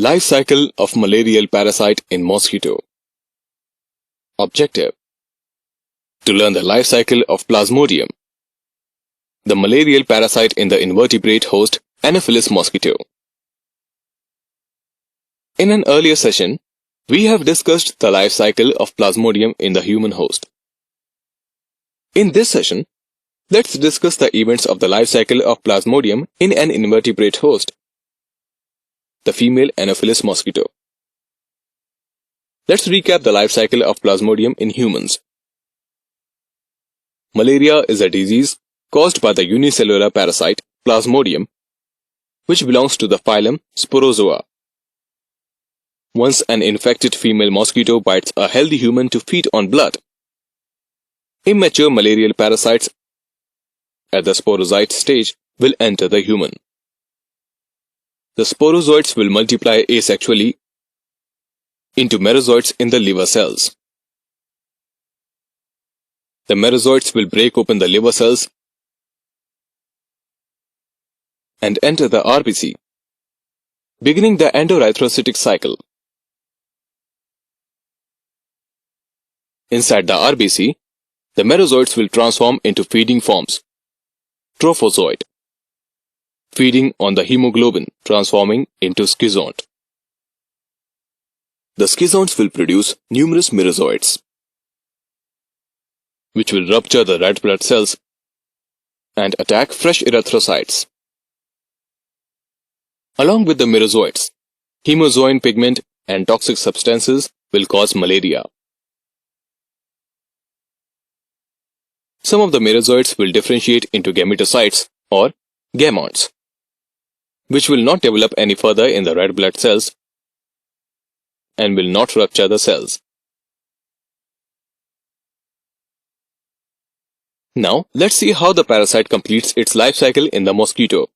Life cycle of malarial parasite in mosquito. Objective: to learn the life cycle of Plasmodium, the malarial parasite in the invertebrate host Anopheles mosquito. In an earlier session, we have discussed the life cycle of Plasmodium in the human host. In this session, let's discuss the events of the life cycle of Plasmodium in an invertebrate host, the female Anopheles mosquito. Let's recap the life cycle of Plasmodium in humans. Malaria is a disease caused by the unicellular parasite Plasmodium, which belongs to the phylum Sporozoa. Once an infected female mosquito bites a healthy human to feed on blood, immature malarial parasites at the sporozoite stage will enter the human. The sporozoites will multiply asexually into merozoites in the liver cells. The merozoites will break open the liver cells and enter the RBC, beginning the endoerythrocytic cycle. Inside the RBC, the merozoites will transform into feeding forms, trophozoite, feeding on the hemoglobin, transforming into schizont. The schizonts will produce numerous merozoites, which will rupture the red blood cells and attack fresh erythrocytes. Along with the merozoites, hemozoin pigment and toxic substances will cause malaria. Some of the merozoites will differentiate into gametocytes or gametes, which will not develop any further in the red blood cells and will not rupture the cells. Now, let's see how the parasite completes its life cycle in the mosquito.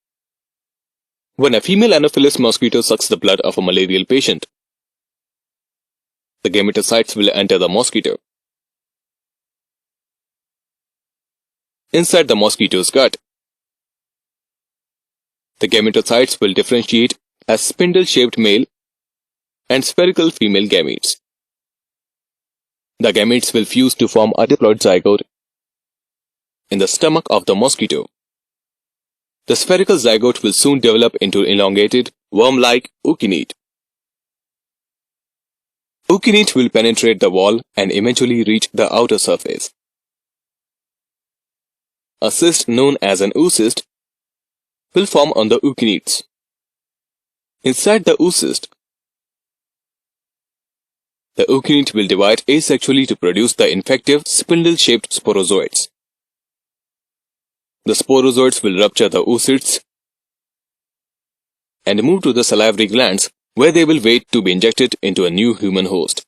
When a female Anopheles mosquito sucks the blood of a malarial patient, the gametocytes will enter the mosquito. Inside the mosquito's gut, the gametocytes will differentiate as spindle-shaped male and spherical female gametes. The gametes will fuse to form a diploid zygote in the stomach of the mosquito. The spherical zygote will soon develop into elongated, worm-like ookinete. Ookinete will penetrate the wall and eventually reach the outer surface. A cyst known as an oocyst will form on the ookinetes. Inside the oocyst, the ookinete will divide asexually to produce the infective spindle-shaped sporozoites. The sporozoites will rupture the oocysts and move to the salivary glands, where they will wait to be injected into a new human host.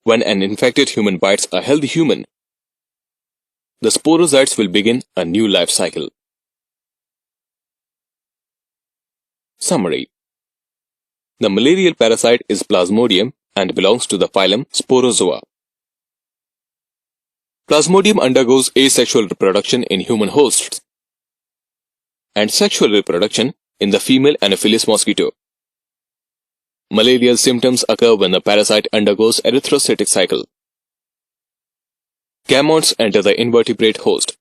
When an infected human bites a healthy human, the sporozoites will begin a new life cycle. Summary: the malarial parasite is Plasmodium and belongs to the phylum Sporozoa. Plasmodium undergoes asexual reproduction in human hosts and sexual reproduction in the female Anopheles mosquito. Malarial symptoms occur when the parasite undergoes erythrocytic cycle. Gametes enter the invertebrate host.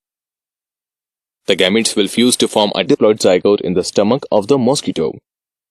The gametes will fuse to form a diploid zygote in the stomach of the mosquito.